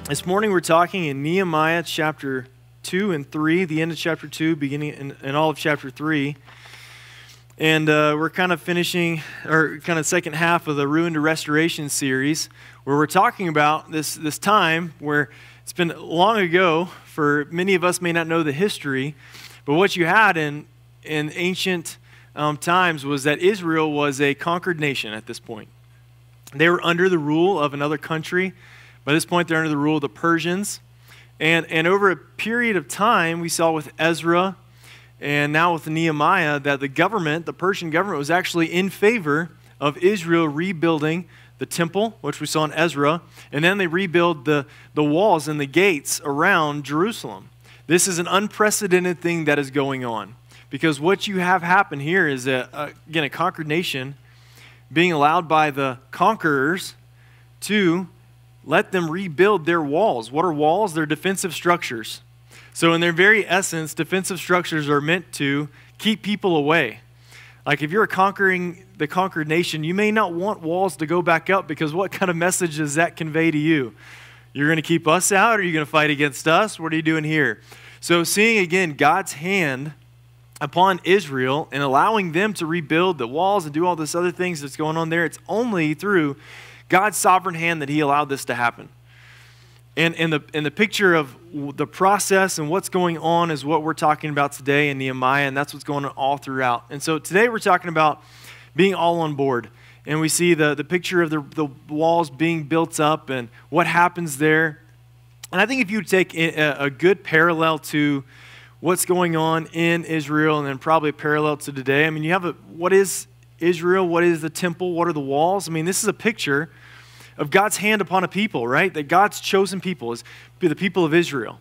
This morning we're talking in Nehemiah chapter 2 and 3, the end of chapter 2, beginning in all of chapter 3. And we're kind of finishing, or kind of second half of the Ruin to Restoration series, where we're talking about this time where it's been long ago. For many of us may not know the history, but what you had in ancient times was that Israel was a conquered nation at this point. They were under the rule of another country. By this point, they're under the rule of the Persians. And over a period of time, we saw with Ezra and now with Nehemiah that the Persian government, was actually in favor of Israel rebuilding the temple, which we saw in Ezra, and then they rebuild the walls and the gates around Jerusalem. This is an unprecedented thing that is going on, because what you have happen here is, again, a conquered nation being allowed by the conquerors to let them rebuild their walls. What are walls? They're defensive structures. So in their very essence, defensive structures are meant to keep people away. Like if you're the conquered nation, you may not want walls to go back up, because what kind of message does that convey to you? You're going to keep us out, or are you going to fight against us? What are you doing here? So seeing again God's hand upon Israel and allowing them to rebuild the walls and do all this other things that's going on there, it's only through God's sovereign hand that He allowed this to happen. And the picture of the process and what's going on is what we're talking about today in Nehemiah, and that's what's going on all throughout. And so today we're talking about being all on board. And we see the picture of the walls being built up and what happens there. And I think if you take a good parallel to what's going on in Israel, and then probably a parallel to today, I mean, you have what is Israel? What is the temple? What are the walls? I mean, this is a picture of God's hand upon a people, right? That God's chosen people is the people of Israel.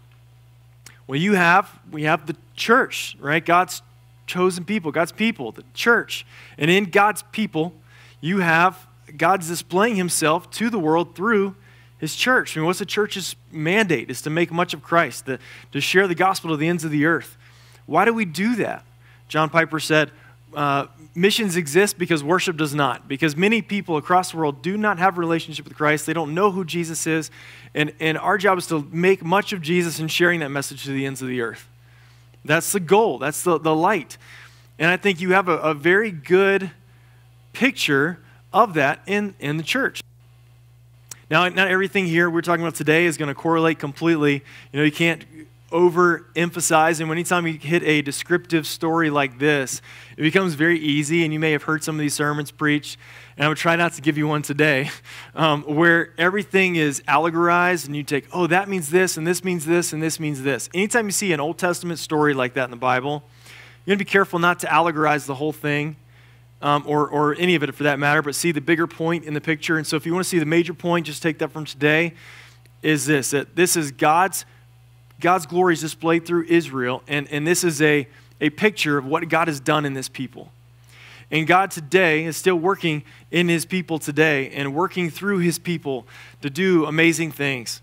Well, we have the church, right? God's chosen people, God's people, the church. And in God's people, you have God's displaying Himself to the world through His church. I mean, what's the church's mandate? Is to make much of Christ, to share the gospel to the ends of the earth. Why do we do that? John Piper said, missions exist because worship does not. Because many people across the world do not have a relationship with Christ. They don't know who Jesus is. And our job is to make much of Jesus and sharing that message to the ends of the earth. That's the goal. That's the light. And I think you have a very good picture of that in the church. Now, not everything here we're talking about today is going to correlate completely. You can't overemphasize, and anytime you hit a descriptive story like this, it becomes very easy, and you may have heard some of these sermons preached, and I would try not to give you one today, where everything is allegorized, and you take, oh, that means this, and this means this, and this means this. Anytime you see an Old Testament story like that in the Bible, you're going to be careful not to allegorize the whole thing, or any of it for that matter, but see the bigger point in the picture. And so if you want to see the major point, just take that from today, is this, that this is God's glory is displayed through Israel, and this is a picture of what God has done in this people. And God today is still working in His people today and working through His people to do amazing things.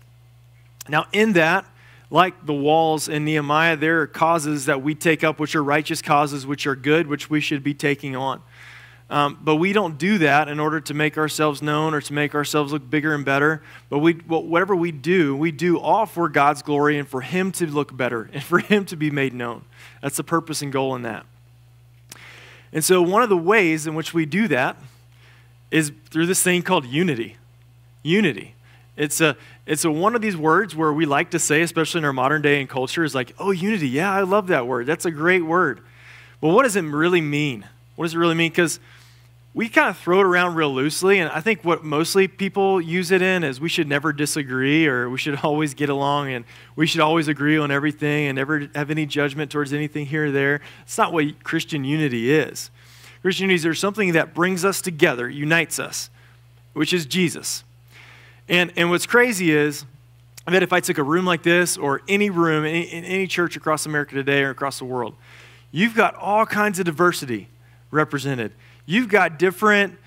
Now in that, like the walls in Nehemiah, there are causes that we take up, which are righteous causes, which are good, which we should be taking on. But we don't do that in order to make ourselves known or to make ourselves look bigger and better. But whatever we do all for God's glory and for Him to look better and for Him to be made known. That's the purpose and goal in that. And so one of the ways in which we do that is through this thing called unity. Unity. It's a one of these words where we like to say, especially in our modern day and culture, is like, oh, unity. Yeah, I love that word. That's a great word. But what does it really mean? What does it really mean? Because we kind of throw it around real loosely, and I think what mostly people use it in is we should never disagree, or we should always get along, and we should always agree on everything and never have any judgment towards anything here or there. It's not what Christian unity is. Christian unity is something that brings us together, unites us, which is Jesus. And what's crazy is, I bet if I took a room like this, or any room in any church across America today or across the world, you've got all kinds of diversity represented. You've got different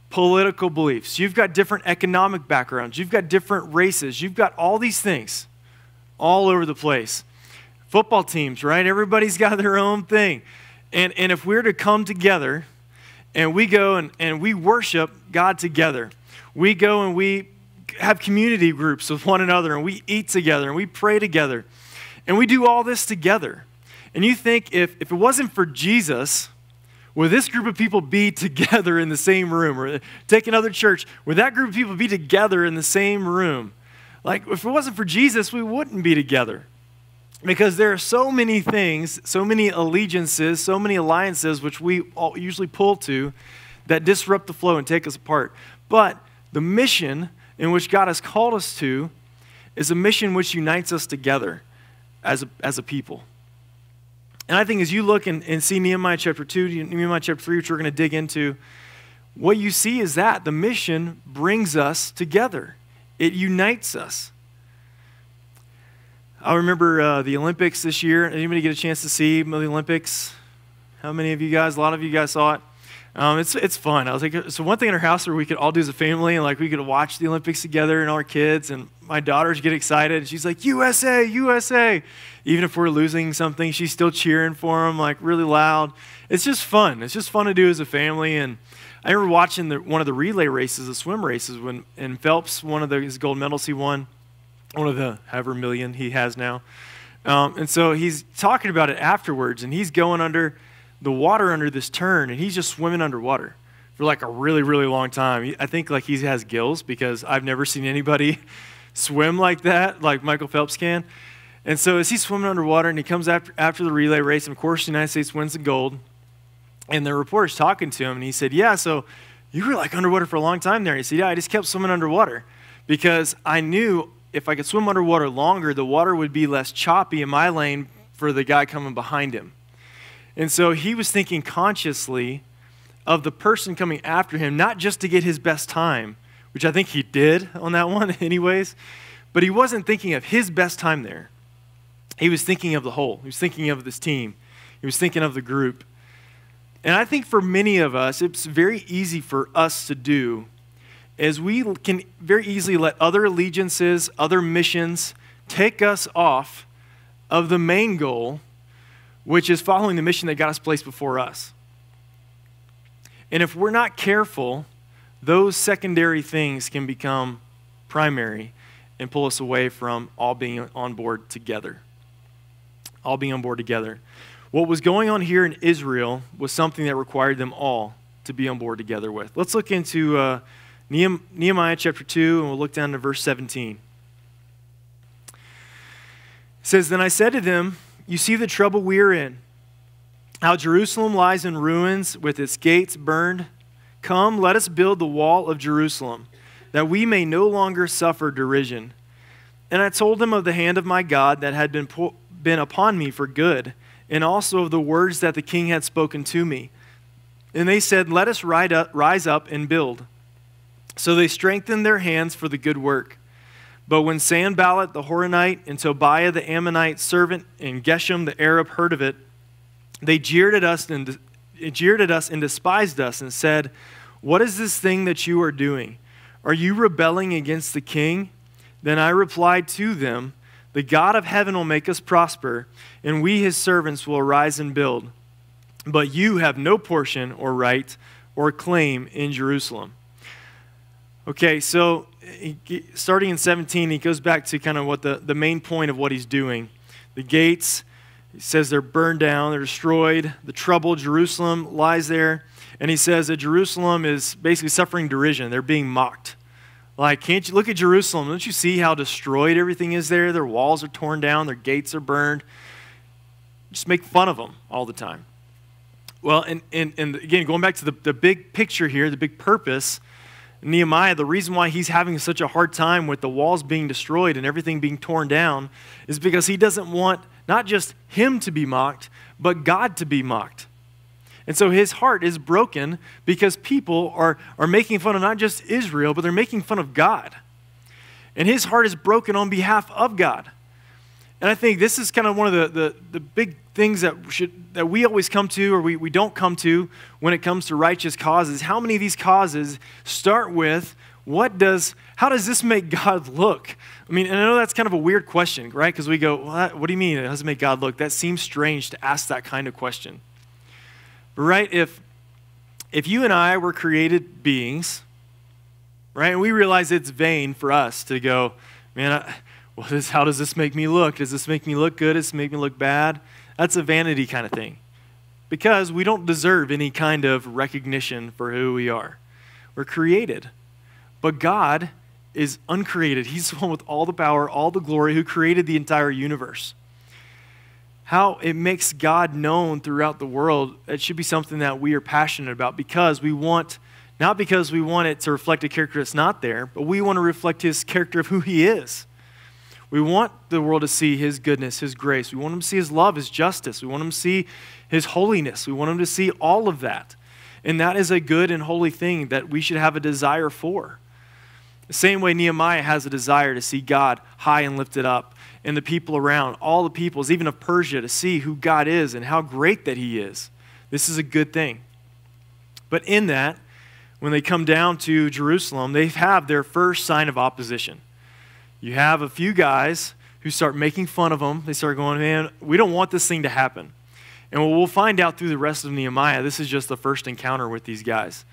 political beliefs. You've got different economic backgrounds. You've got different races. You've got all these things all over the place. Football teams, right? Everybody's got their own thing. And if we're to come together and we go and we worship God together, we go and we have community groups with one another, and we eat together, and we pray together, and we do all this together. And you think if it wasn't for Jesus, would this group of people be together in the same room? Or take another church, would that group of people be together in the same room? Like, if it wasn't for Jesus, we wouldn't be together. Because there are so many things, so many allegiances, so many alliances, which we all usually pull to, that disrupt the flow and take us apart. But the mission in which God has called us to is a mission which unites us together as a people. And I think as you look and see Nehemiah chapter 2, Nehemiah chapter 3, which we're going to dig into, what you see is that the mission brings us together. It unites us. I remember the Olympics this year. Anybody get a chance to see the Olympics? How many of you guys? A lot of you guys saw it. It's fun. I was like, so one thing in our house where we could all do as a family, and like we could watch the Olympics together and all our kids, and my daughters get excited. And she's like, USA, USA. Even if we're losing something, she's still cheering for them, like really loud. It's just fun. It's just fun to do as a family. And I remember watching one of the relay races, the swim races, and Phelps, one of his gold medals he won, one of the however million he has now. And so he's talking about it afterwards, and he's going under the water under this turn, and he's just swimming underwater for like a really, really long time. I think like he has gills, because I've never seen anybody swim like that, like Michael Phelps can. And so as he's swimming underwater, and he comes after the relay race, and of course the United States wins the gold, and the reporter's talking to him, and he said, yeah, so you were like underwater for a long time there. He said, yeah, I just kept swimming underwater because I knew if I could swim underwater longer, the water would be less choppy in my lane for the guy coming behind him. And so he was thinking consciously of the person coming after him, not just to get his best time, which I think he did on that one anyways, but he wasn't thinking of his best time there. He was thinking of the whole. He was thinking of this team. He was thinking of the group. And I think for many of us, it's very easy for us to do, as we can very easily let other allegiances, other missions take us off of the main goal, which is following the mission that God has placed before us. And if we're not careful, those secondary things can become primary and pull us away from all being on board together. All being on board together. What was going on here in Israel was something that required them all to be on board together with. Let's look into Nehemiah chapter 2, and we'll look down to verse 17. It says, then I said to them, you see the trouble we are in, how Jerusalem lies in ruins with its gates burned. Come, let us build the wall of Jerusalem, that we may no longer suffer derision. And I told them of the hand of my God that had been upon me for good, and also of the words that the king had spoken to me. And they said, let us rise up and build. So they strengthened their hands for the good work. But when Sanballat the Horonite and Tobiah the Ammonite servant and Geshem the Arab heard of it, they jeered at us and despised us and said, what is this thing that you are doing? Are you rebelling against the king? Then I replied to them, the God of heaven will make us prosper, and we his servants will arise and build. But you have no portion or right or claim in Jerusalem. Okay, so starting in 17, he goes back to kind of what the main point of what he's doing. The gates, he says they're burned down, they're destroyed. The troubled Jerusalem lies there. And he says that Jerusalem is basically suffering derision. They're being mocked. Like, can't you look at Jerusalem? Don't you see how destroyed everything is there? Their walls are torn down. Their gates are burned. Just make fun of them all the time. Well, and again, going back to the big picture here, the big purpose, Nehemiah, the reason why he's having such a hard time with the walls being destroyed and everything being torn down is because he doesn't want not just him to be mocked, but God to be mocked. And so his heart is broken because people are making fun of not just Israel, but they're making fun of God. And his heart is broken on behalf of God. And I think this is kind of one of the big things that we always come to, or we don't come to when it comes to righteous causes. How many of these causes start with, how does this make God look? I mean, and I know that's kind of a weird question, right? Because we go, what do you mean it doesn't make God look? That seems strange to ask that kind of question. But right, if you and I were created beings, right? And we realize it's vain for us to go, man, how does this make me look? Does this make me look good? Does this make me look bad? That's a vanity kind of thing. Because we don't deserve any kind of recognition for who we are. We're created. But God is uncreated. He's the one with all the power, all the glory, who created the entire universe. How it makes God known throughout the world, it should be something that we are passionate about because we want, not because we want it to reflect a character that's not there, but we want to reflect his character of who he is. We want the world to see his goodness, his grace. We want them to see his love, his justice. We want them to see his holiness. We want them to see all of that. And that is a good and holy thing that we should have a desire for. The same way Nehemiah has a desire to see God high and lifted up, and the people around, all the peoples, even of Persia, to see who God is and how great that he is. This is a good thing. But in that, when they come down to Jerusalem, they have their first sign of opposition. You have a few guys who start making fun of them. They start going, man, we don't want this thing to happen. And what we'll find out through the rest of Nehemiah, this is just the first encounter with these guys.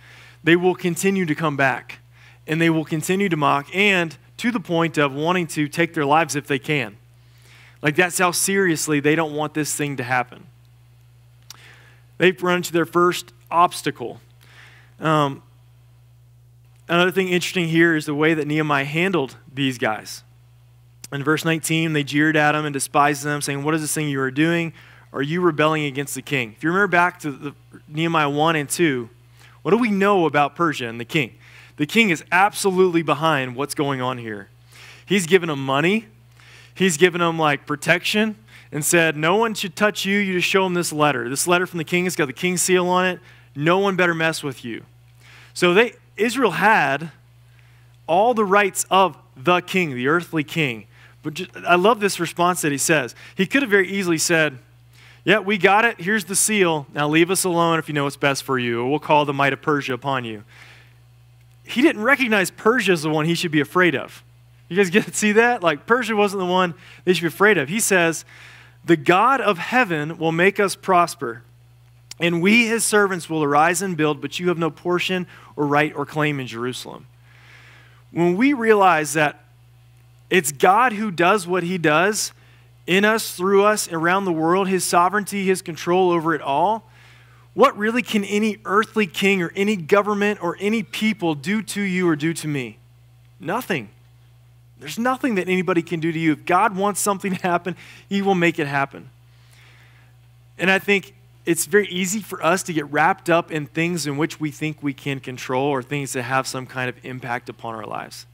They will continue to come back, and they will continue to mock, and to the point of wanting to take their lives if they can. Like, that's how seriously they don't want this thing to happen. They've run into their first obstacle. Another thing interesting here is the way that Nehemiah handled these guys. In verse 19, they jeered at him and despised them, saying, what is this thing you are doing? Are you rebelling against the king? If you remember back to Nehemiah 1 and 2, what do we know about Persia and the king? The king is absolutely behind what's going on here. He's given them money. He's given them protection and said, no one should touch you. You just show them this letter. This letter from the king has got the king's seal on it. No one better mess with you. So Israel had all the rights of the king, the earthly king. But I love this response that he says. He could have very easily said, yeah, we got it. Here's the seal. Now leave us alone if you know what's best for you, or we'll call the might of Persia upon you. He didn't recognize Persia as the one he should be afraid of. You guys see that? Persia wasn't the one they should be afraid of. He says, the God of heaven will make us prosper, and we, his servants, will arise and build, but you have no portion or right or claim in Jerusalem. When we realize that it's God who does what he does in us, through us, around the world, his sovereignty, his control over it all, what really can any earthly king or any government or any people do to you or do to me? Nothing. There's nothing that anybody can do to you. If God wants something to happen, he will make it happen. And I think it's very easy for us to get wrapped up in things in which we think we can control or things that have some kind of impact upon our lives.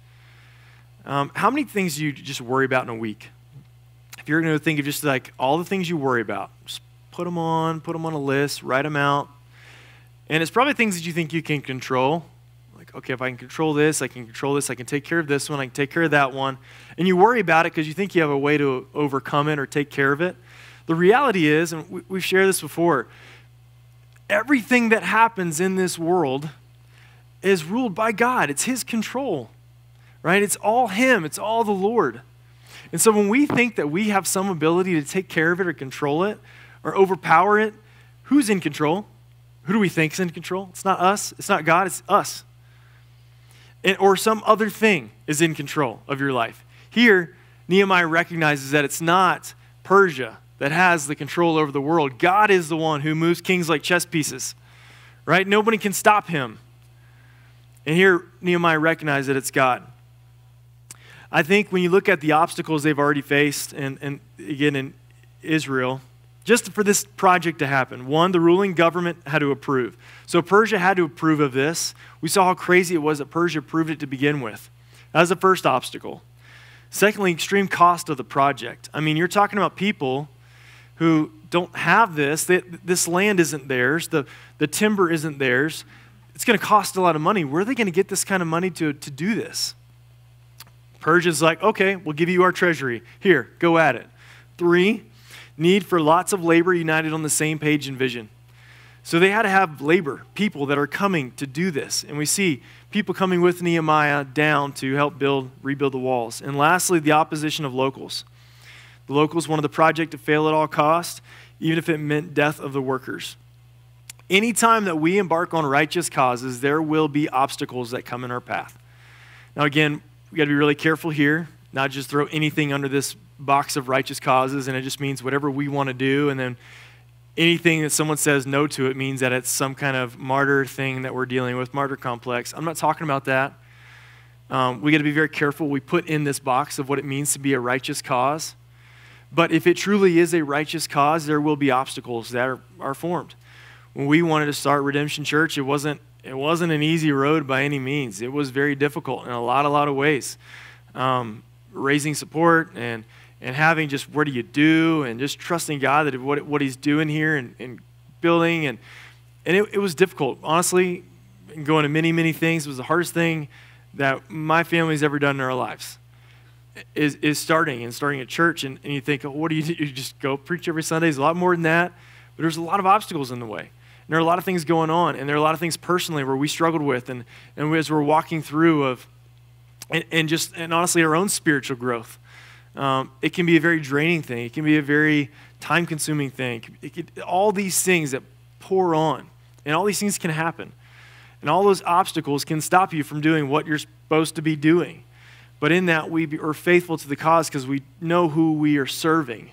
How many things do you just worry about in a week? If you're going to think of just all the things you worry about, just put them on a list, write them out. And it's probably things that you think you can control. Okay, if I can control this, I can control this, I can take care of this one, I can take care of that one. And you worry about it because you think you have a way to overcome it or take care of it. The reality is, and we've shared this before, everything that happens in this world is ruled by God. It's his control, right? It's all him. It's all the Lord. And so when we think that we have some ability to take care of it or control it or overpower it, who's in control? Who do we think is in control? It's not us. It's not God. It's us. Or some other thing is in control of your life. Here, Nehemiah recognizes that it's not Persia that has the control over the world. God is the one who moves kings like chess pieces, right? Nobody can stop him. And here, Nehemiah recognizes that it's God. I think when you look at the obstacles they've already faced, and again in Israel, just for this project to happen, one, the ruling government had to approve. So Persia had to approve of this. We saw how crazy it was that Persia approved it to begin with. That was the first obstacle. Secondly, extreme cost of the project. I mean, you're talking about people who don't have this. This land isn't theirs. The timber isn't theirs. It's going to cost a lot of money. Where are they going to get this kind of money to do this? Persia's like, okay, we'll give you our treasury. Here, go at it. 3, need for lots of labor united on the same page and vision. So they had to have labor, people that are coming to do this. And we see people coming with Nehemiah down to help rebuild the walls. And lastly, the opposition of locals. The locals wanted the project to fail at all costs, even if it meant death of the workers. Anytime that we embark on righteous causes, there will be obstacles that come in our path. Now again, we got to be really careful here, not just throw anything under this box of righteous causes, and it just means whatever we want to do, and then anything that someone says no to it means that it's some kind of martyr thing that we're dealing with, martyr complex. I'm not talking about that. We got to be very careful we put in this box of what it means to be a righteous cause. But if it truly is a righteous cause, there will be obstacles that are formed. When we wanted to start Redemption Church, it wasn't an easy road by any means. It was very difficult in a lot of ways. Raising support and having just what do you do, and just trusting God that what he's doing here and building. And it was difficult. Honestly, going to many things, it was the hardest thing that my family's ever done in our lives. Is starting a church, and you think, oh, what do? You just go preach every Sunday? There's a lot more than that, but there's a lot of obstacles in the way. And there are a lot of things going on, and there are a lot of things personally where we struggled with, and as we're walking through and honestly our own spiritual growth. It can be a very draining thing. It can be a very time-consuming thing. All these things that pour on, and all these things can happen. And all those obstacles can stop you from doing what you're supposed to be doing. But in that, we are faithful to the cause because we know who we are serving.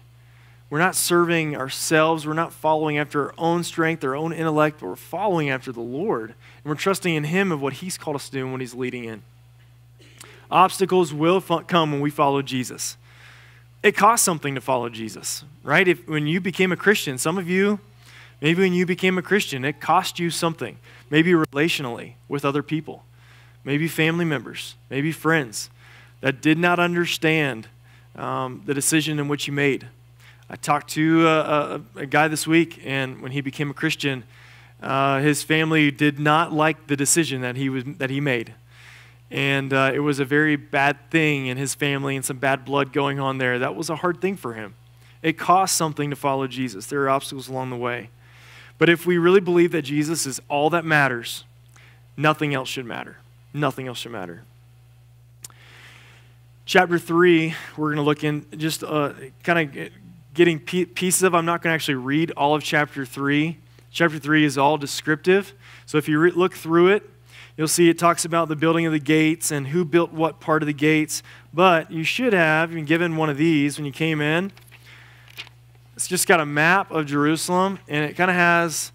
We're not serving ourselves. We're not following after our own strength, our own intellect, but we're following after the Lord. And we're trusting in him of what he's called us to do and what he's leading in. Obstacles will come when we follow Jesus. It costs something to follow Jesus, right? When you became a Christian, some of you, maybe when you became a Christian, it cost you something. Maybe relationally with other people. Maybe family members. Maybe friends that did not understand the decision in which you made. I talked to a guy this week, and when he became a Christian, his family did not like the decision that he made. And it was a very bad thing in his family and some bad blood going on there. That was a hard thing for him. It costs something to follow Jesus. There are obstacles along the way. But if we really believe that Jesus is all that matters, nothing else should matter. Nothing else should matter. Chapter 3, we're going to look in just kind of getting pieces of. I'm not going to actually read all of chapter 3. Chapter 3 is all descriptive. So if you look through it, you'll see it talks about the building of the gates and who built what part of the gates. But you should have been given one of these when you came in. It's just got a map of Jerusalem, and it kind of has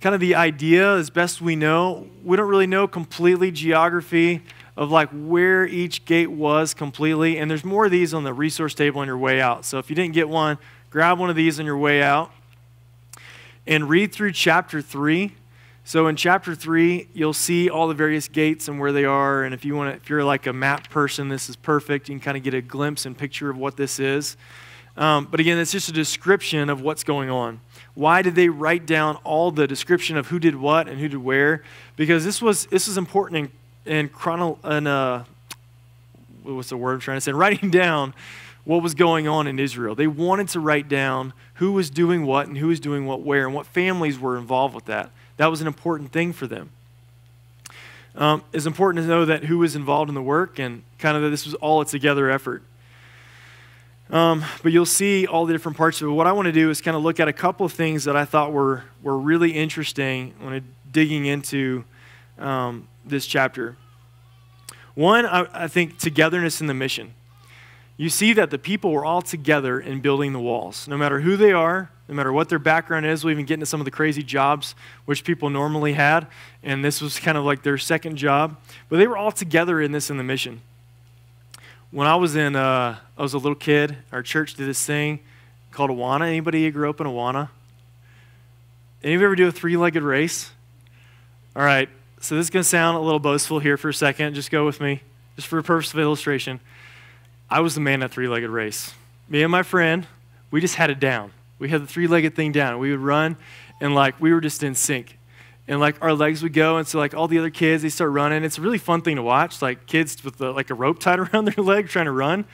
kind of the idea, as best we know. We don't really know completely geography of like where each gate was completely. And there's more of these on the resource table on your way out. So if you didn't get one, grab one of these on your way out and read through chapter 3. So in chapter 3, you'll see all the various gates and where they are. And if you're like a map person, this is perfect. You can kind of get a glimpse and picture of what this is. But again, it's just a description of what's going on. Why did they write down all the description of who did what and who did where? Because this is important what's the word I'm trying to say? Writing down what was going on in Israel. They wanted to write down who was doing what and who was doing what where and what families were involved with that. That was an important thing for them. It's important to know that who was involved in the work and kind of that this was all a together effort. But you'll see all the different parts of it. What I want to do is kind of look at a couple of things that I thought were really interesting when digging into this chapter. One, I think togetherness in the mission. You see that the people were all together in building the walls. No matter who they are, no matter what their background is, we'll even get into some of the crazy jobs which people normally had, and this was kind of like their second job. But they were all together in this in the mission. When I was a little kid, our church did this thing called Awana. Anybody grew up in Awana? Anybody ever do a three-legged race? All right, so this is going to sound a little boastful here for a second. Just go with me, just for the purpose of illustration. I was the man at three-legged race. Me and my friend, we just had it down. We had the three-legged thing down. We would run, and like we were just in sync. And like our legs would go, and so like all the other kids, they start running. It's a really fun thing to watch, like kids with like a rope tied around their leg trying to run.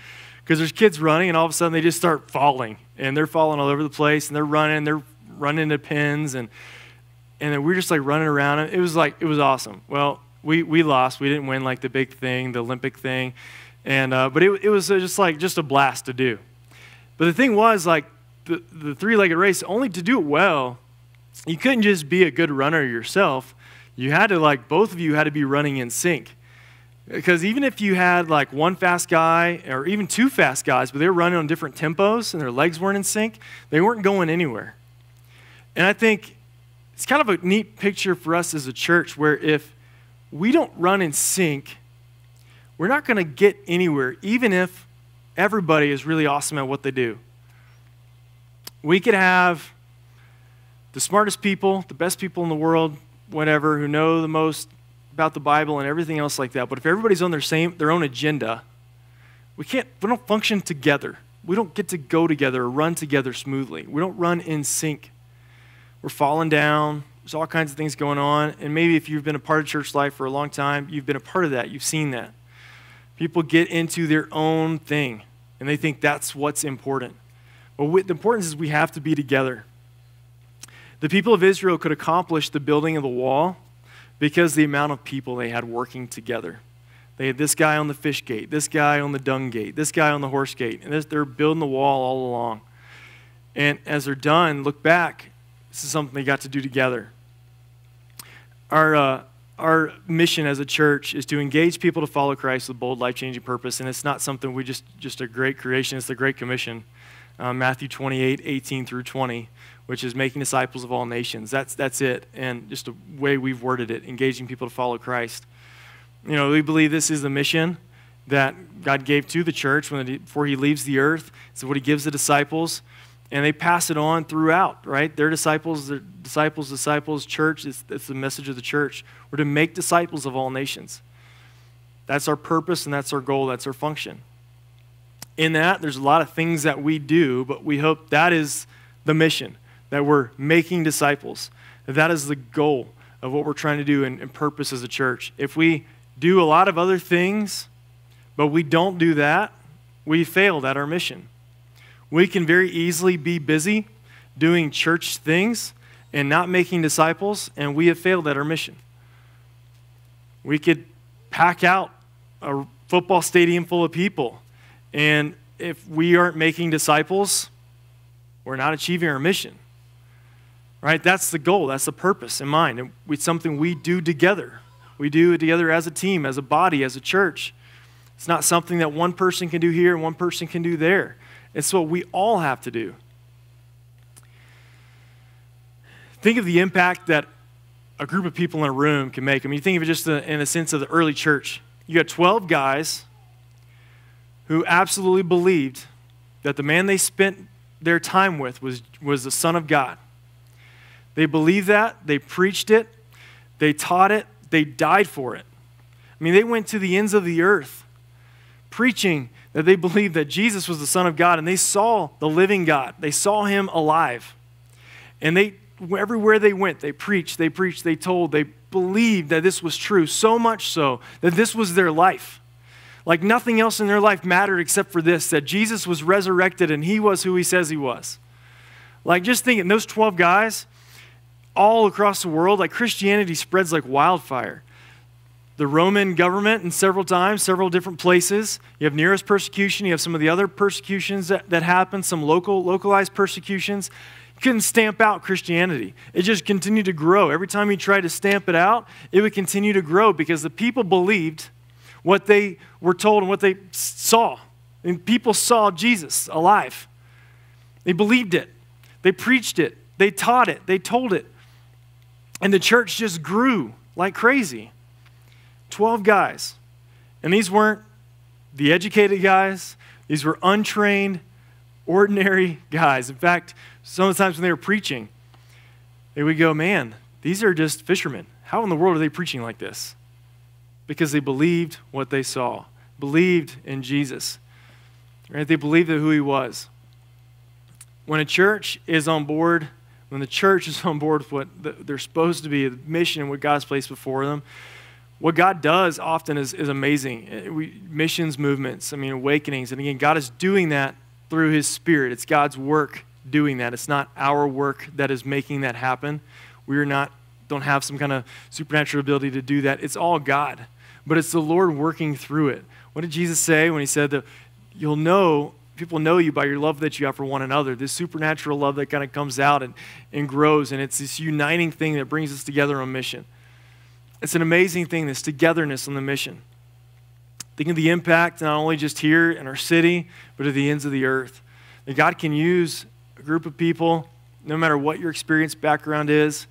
Because there's kids running, and all of a sudden they just start falling. And they're falling all over the place, and they're running into pins, and then we're just like running around. It was awesome. Well, we lost. We didn't win like the big thing, the Olympic thing. And but it was just a blast to do. But the thing was, like the three-legged race, only to do it well, you couldn't just be a good runner yourself. You had to both of you had to be running in sync. Because even if you had like one fast guy or even two fast guys, but they were running on different tempos and their legs weren't in sync, they weren't going anywhere. And I think it's kind of a neat picture for us as a church where if we don't run in sync, we're not going to get anywhere, even if everybody is really awesome at what they do. We could have the smartest people, the best people in the world, whatever, who know the most about the Bible and everything else like that. But if everybody's on their own agenda, we don't function together. We don't get to go together or run together smoothly. We don't run in sync. We're falling down. There's all kinds of things going on. And maybe if you've been a part of church life for a long time, you've been a part of that. You've seen that. People get into their own thing, and they think that's what's important. But the importance is we have to be together. The people of Israel could accomplish the building of the wall because the amount of people they had working together. They had this guy on the fish gate, this guy on the dung gate, this guy on the horse gate, and they're building the wall all along. And as they're done, look back, this is something they got to do together. Our mission as a church is to engage people to follow Christ with bold, life-changing purpose, and it's not something we just a great creation, it's the Great Commission, Matthew 28:18 through 20. Which is making disciples of all nations. That's it, and just the way we've worded it, engaging people to follow Christ. You know, we believe this is the mission that God gave to the church before he leaves the earth. It's what he gives the disciples, and they pass it on throughout, right? Their disciples, church, it's the message of the church. We're to make disciples of all nations. That's our purpose, and that's our goal, that's our function. In that, there's a lot of things that we do, but we hope that is the mission, that we're making disciples. That is the goal of what we're trying to do and purpose as a church. If we do a lot of other things, but we don't do that, we failed at our mission. We can very easily be busy doing church things and not making disciples, and we have failed at our mission. We could pack out a football stadium full of people, and if we aren't making disciples, we're not achieving our mission. Right? That's the goal. That's the purpose in mind. And it's something we do together. We do it together as a team, as a body, as a church. It's not something that one person can do here and one person can do there. It's what we all have to do. Think of the impact that a group of people in a room can make. I mean, you think of it just in a sense of the early church. You got 12 guys who absolutely believed that the man they spent their time with was the Son of God. They believed that, they preached it, they taught it, they died for it. I mean, they went to the ends of the earth preaching that they believed that Jesus was the Son of God, and they saw the living God. They saw him alive. And everywhere they went, they preached, they told, they believed that this was true, so much so that this was their life. Like nothing else in their life mattered except for this, that Jesus was resurrected and he was who he says he was. Like just thinking, those 12 guys, all across the world, like Christianity spreads like wildfire. The Roman government in several different places. You have Nero's persecution. You have some of the other persecutions that happened, some localized persecutions. You couldn't stamp out Christianity. It just continued to grow. Every time you tried to stamp it out, it would continue to grow because the people believed what they were told and what they saw. And people saw Jesus alive. They believed it. They preached it. They taught it. They told it. And the church just grew like crazy. 12 guys. And these weren't the educated guys. These were untrained, ordinary guys. In fact, some of the times when they were preaching, they would go, man, these are just fishermen. How in the world are they preaching like this? Because they believed what they saw, believed in Jesus. Right? They believed who he was. When a church is on board, when the church is on board with what they're supposed to be, the mission and what God's placed before them, what God does often is amazing. Missions movements, awakenings. And again, God is doing that through his Spirit. It's God's work doing that. It's not our work that is making that happen. Don't have some kind of supernatural ability to do that. It's all God. But it's the Lord working through it. What did Jesus say when he said that people know you by your love that you have for one another, this supernatural love that kind of comes out and grows, and it's this uniting thing that brings us together on mission. It's an amazing thing, this togetherness on the mission. Think of the impact not only just here in our city, but at the ends of the earth. That God can use a group of people, no matter what your experience background is,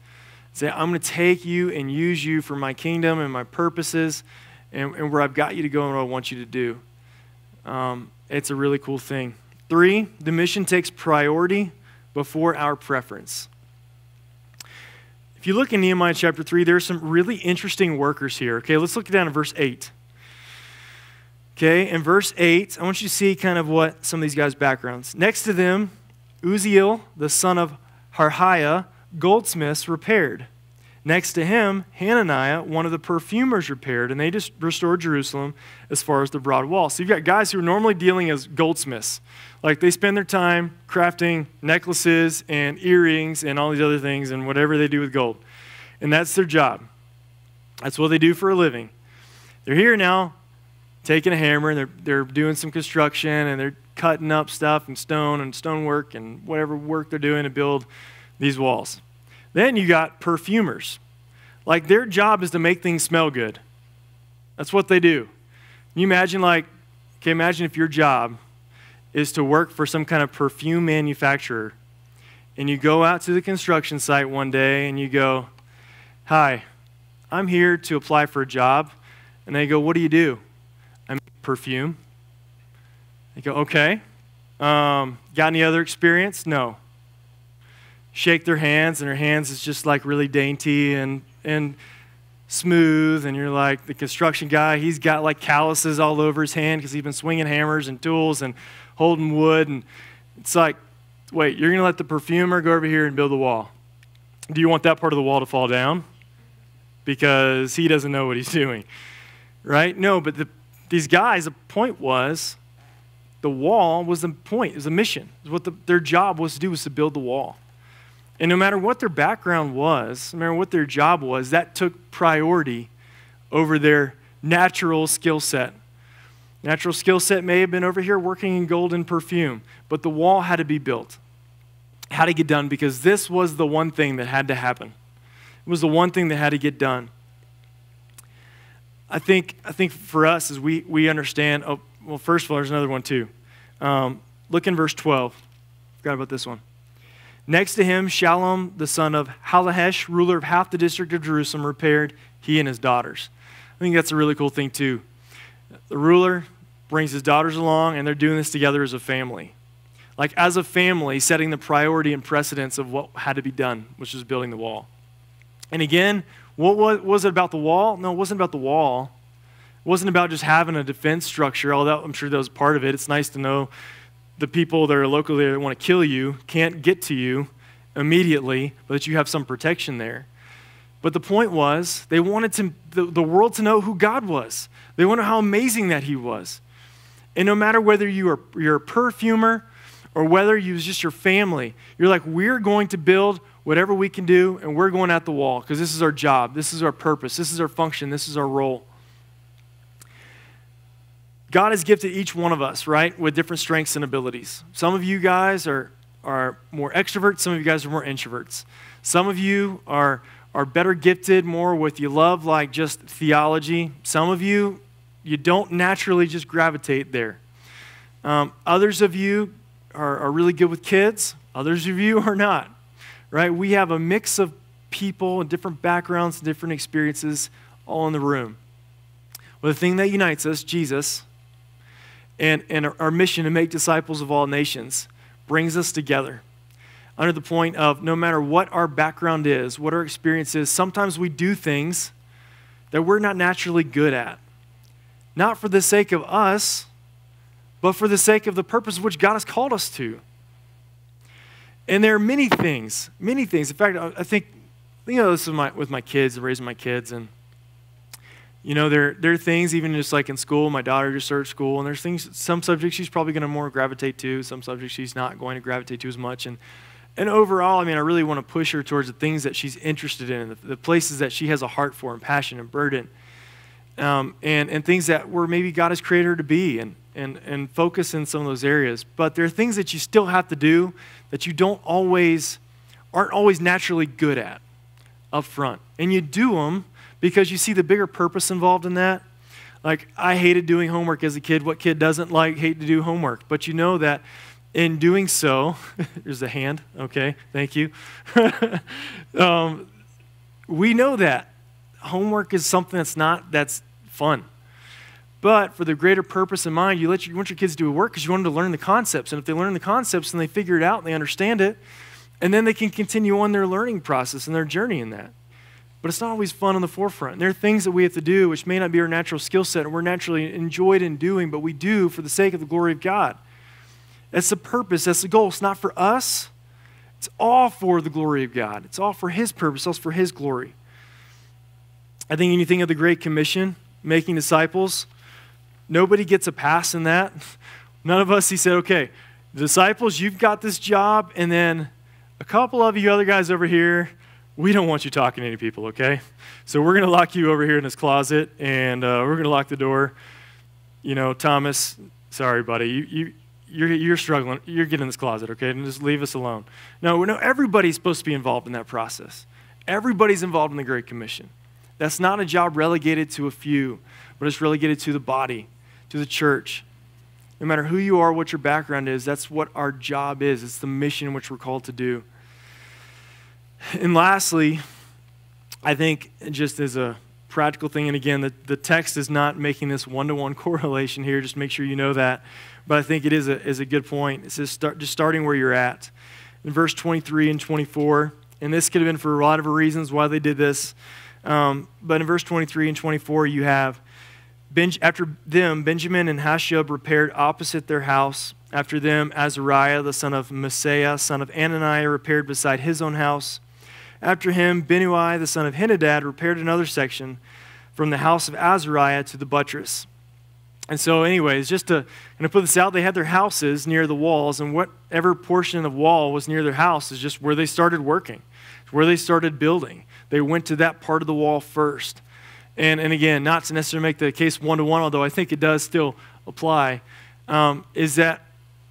say, I'm going to take you and use you for my kingdom and my purposes and where I've got you to go and what I want you to do. It's a really cool thing. 3, the mission takes priority before our preference. If you look in Nehemiah chapter 3, there's some really interesting workers here. Okay, let's look down at verse 8. Okay, in verse 8, I want you to see kind of what some of these guys' backgrounds. Next to them, Uzziel, the son of Harhiah, goldsmiths repaired. Next to him, Hananiah, one of the perfumers, repaired, and they just restored Jerusalem as far as the broad wall. So you've got guys who are normally dealing as goldsmiths. Like they spend their time crafting necklaces and earrings and all these other things and whatever they do with gold. And that's their job. That's what they do for a living. They're here now taking a hammer and they're doing some construction and they're cutting up stuff and stonework and whatever work they're doing to build these walls. Then you got perfumers. Like their job is to make things smell good. That's what they do. Can you imagine imagine if your job is to work for some kind of perfume manufacturer and you go out to the construction site one day and you go, hi, I'm here to apply for a job. And they go, what do you do? I make perfume. They go, okay. Got any other experience? No. Shake their hands, and their hands is just like really dainty and smooth, and you're like, the construction guy, he's got like calluses all over his hand because he's been swinging hammers and tools and holding wood, and it's like, wait, you're going to let the perfumer go over here and build the wall. Do you want that part of the wall to fall down? Because he doesn't know what he's doing, right? No, but these guys, the point was, the wall was the point, it was the mission. It was what their job was to do, was to build the wall. And no matter what their background was, no matter what their job was, that took priority over their natural skill set. Natural skill set may have been over here working in gold and perfume, but the wall had to be built, had to get done, because this was the one thing that had to happen. It was the one thing that had to get done. I think for us, as we understand, first of all, there's another one too. Look in verse 12. Forgot about this one. Next to him, Shallum, the son of Halahesh, ruler of half the district of Jerusalem, repaired, he and his daughters. I think that's a really cool thing too. The ruler brings his daughters along, and they're doing this together as a family. Like as a family, setting the priority and precedence of what had to be done, which was building the wall. And again, what was it about the wall? No, it wasn't about the wall. It wasn't about just having a defense structure, although I'm sure that was part of it. It's nice to know the people that are locally that want to kill you can't get to you immediately, but that you have some protection there. But the point was, they wanted the world to know who God was. They wanted how amazing that he was. And no matter whether you're a perfumer or whether you was just your family, you're like, we're going to build whatever we can do, and we're going at the wall because this is our job, this is our purpose, this is our function, this is our role. God has gifted each one of us, right, with different strengths and abilities. Some of you guys are more extroverts. Some of you guys are more introverts. Some of you are better gifted more with you love like just theology. Some of you don't naturally just gravitate there. Others of you are really good with kids. Others of you are not, right? We have a mix of people and different backgrounds and different experiences all in the room. Well, the thing that unites us, Jesus, and our mission to make disciples of all nations brings us together under the point of no matter what our background is, what our experience is, sometimes we do things that we're not naturally good at. Not for the sake of us, but for the sake of the purpose of which God has called us to. And there are many things. In fact, I think this is with my kids, raising my kids, and there are things, even just like in school, my daughter just started school, and there's things, some subjects she's probably going to more gravitate to, some subjects she's not going to gravitate to as much. And overall, I really want to push her towards the things that she's interested in, the places that she has a heart for and passion and burden, and things that where maybe God has created her to be, and focus in some of those areas. But there are things that you still have to do that you aren't always naturally good at up front. And you do them because you see the bigger purpose involved in that. Like, I hated doing homework as a kid. What kid doesn't hate to do homework? But you know that in doing so, there's a hand, okay, thank you. We know that homework is something that's fun. But for the greater purpose in mind, you want your kids to do work because you want them to learn the concepts. And if they learn the concepts and they figure it out and they understand it, and then they can continue on their learning process and their journey in that. But it's not always fun on the forefront. There are things that we have to do which may not be our natural skill set and we're naturally enjoyed in doing, but we do for the sake of the glory of God. That's the purpose. That's the goal. It's not for us. It's all for the glory of God. It's all for His purpose. It's all for His glory. I think when you think of the Great Commission, making disciples, nobody gets a pass in that. None of us, He said, okay, disciples, you've got this job, and then a couple of you other guys over here, we don't want you talking to any people, okay? So we're going to lock you over here in this closet, and we're going to lock the door. You know, Thomas, sorry, buddy, you're struggling. You're getting in this closet, okay? And just leave us alone. No, everybody's supposed to be involved in that process. Everybody's involved in the Great Commission. That's not a job relegated to a few, but it's relegated to the body, to the church. No matter who you are, what your background is, that's what our job is. It's the mission which we're called to do. And lastly, I think just as a practical thing, and again, the text is not making this one-to-one correlation here, just make sure you know that, but I think it is a good point. It says just starting where you're at. In verse 23 and 24, and this could have been for a lot of reasons why they did this, but in verse 23 and 24, you have, after them, Benjamin and Hashub repaired opposite their house. After them, Azariah, the son of Maaseiah, son of Ananiah, repaired beside his own house. After him, Binnui, the son of Henadad, repaired another section from the house of Azariah to the buttress. And so anyways, just to put this out, they had their houses near the walls, and whatever portion of the wall was near their house is just where they started working, where they started building. They went to that part of the wall first. And again, not to necessarily make the case one-to-one, although I think it does still apply, is that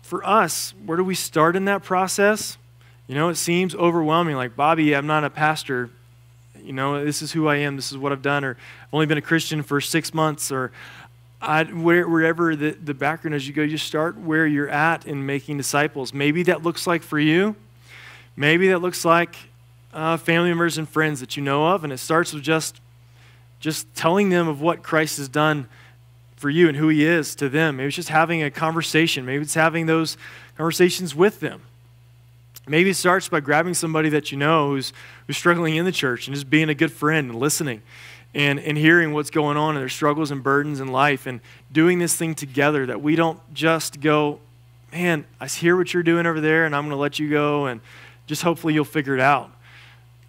for us, where do we start in that process? You know, it seems overwhelming, like, Bobby, I'm not a pastor. You know, this is who I am. This is what I've done. Or I've only been a Christian for 6 months. Or wherever the background is, you just start where you're at in making disciples. Maybe that looks like for you. Maybe that looks like family members and friends that you know of. And it starts with just telling them of what Christ has done for you and who He is to them. Maybe it's just having a conversation. Maybe it's having those conversations with them. Maybe it starts by grabbing somebody that you know who's struggling in the church and just being a good friend and listening and hearing what's going on and their struggles and burdens in life and doing this thing together, that we don't just go, man, I hear what you're doing over there and I'm going to let you go and just hopefully you'll figure it out.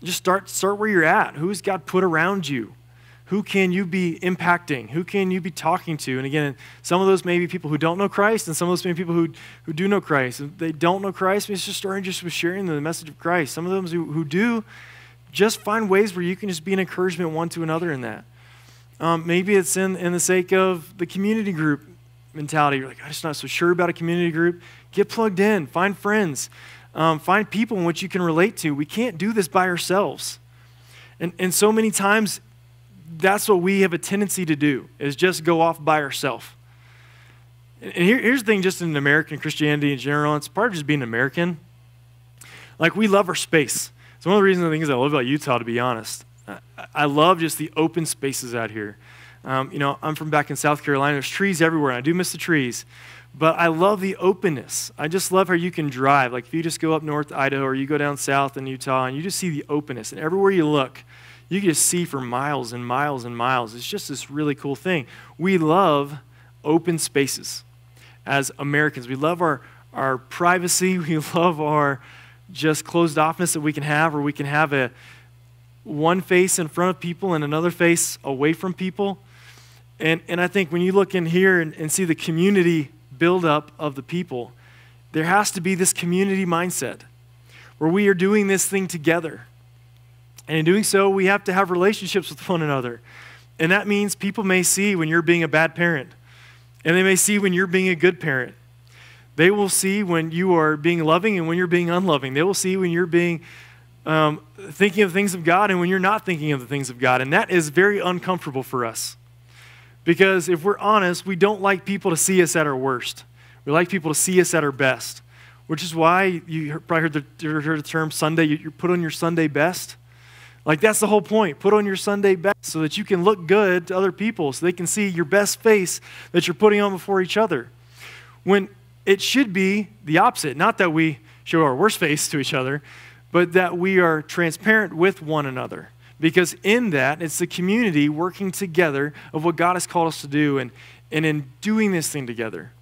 Just start where you're at. Who's God put around you? Who can you be impacting? Who can you be talking to? And again, some of those may be people who don't know Christ, and some of those may be people who do know Christ. If they don't know Christ, it's just starting just with sharing the message of Christ. Some of them who do, just find ways where you can just be an encouragement one to another in that. Maybe it's in the sake of the community group mentality. You're like, I'm just not so sure about a community group. Get plugged in. Find friends. Find people in which you can relate to. We can't do this by ourselves. And so many times, that's what we have a tendency to do, is just go off by ourselves. And here's the thing, just in American Christianity in general, it's part of just being American. Like, we love our space. It's one of the reasons I think I love about Utah, to be honest. I love just the open spaces out here. I'm from back in South Carolina. There's trees everywhere, and I do miss the trees. But I love the openness. I just love how you can drive. Like, if you just go up north to Idaho or you go down south in Utah, and you just see the openness. And everywhere you look, you can just see for miles and miles and miles. It's just this really cool thing. We love open spaces as Americans. We love our privacy. We love our just closed offness that we can have, where we can have one face in front of people and another face away from people. And I think when you look in here and see the community buildup of the people, there has to be this community mindset where we are doing this thing together. And in doing so, we have to have relationships with one another. And that means people may see when you're being a bad parent, and they may see when you're being a good parent. They will see when you are being loving and when you're being unloving. They will see when you're being thinking of things of God and when you're not thinking of the things of God. And that is very uncomfortable for us, Because if we're honest, we don't like people to see us at our worst. We like people to see us at our best, which is why you probably heard the term Sunday, you put on your Sunday best. Like, that's the whole point. Put on your Sunday best so that you can look good to other people, so they can see your best face that you're putting on before each other. When it should be the opposite. Not that we show our worst face to each other, but that we are transparent with one another. Because in that, it's the community working together of what God has called us to do, and in doing this thing together.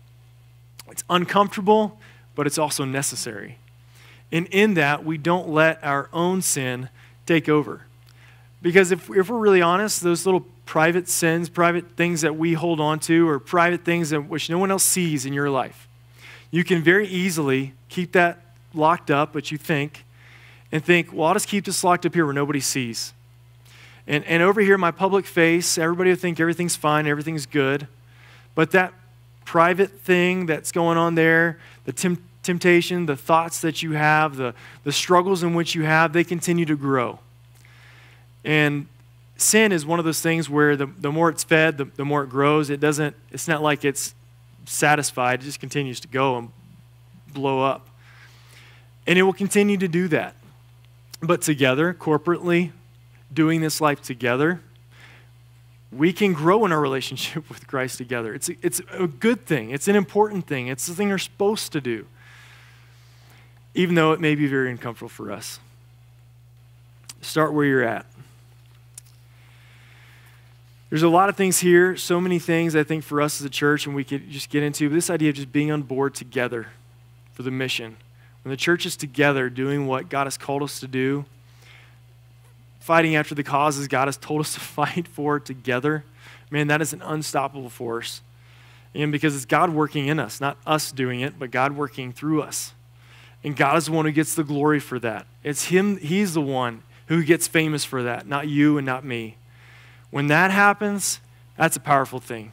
It's uncomfortable, but it's also necessary. And in that, we don't let our own sin take over. Because if we're really honest, those little private sins, private things that we hold on to, or private things that which no one else sees in your life, you can very easily keep that locked up, but you think, well, I'll just keep this locked up here where nobody sees. And over here, my public face, everybody will think everything's fine, everything's good. But that private thing that's going on there, the temptation, the thoughts that you have, the struggles in which you have, they continue to grow. And sin is one of those things where the more it's fed, the more it grows. It's not like it's satisfied. It just continues to go and blow up. And it will continue to do that. But together, corporately, doing this life together, we can grow in our relationship with Christ together. It's a good thing. It's an important thing. It's the thing we're supposed to do, even though it may be very uncomfortable for us. Start where you're at. There's a lot of things here, so many things I think for us as a church, and we could just get into, but this idea of just being on board together for the mission. When the church is together doing what God has called us to do, fighting after the causes God has told us to fight for together, man, that is an unstoppable force. And because it's God working in us, not us doing it, but God working through us. And God is the one who gets the glory for that. It's Him, He's the one who gets famous for that, not you and not me. When that happens, that's a powerful thing.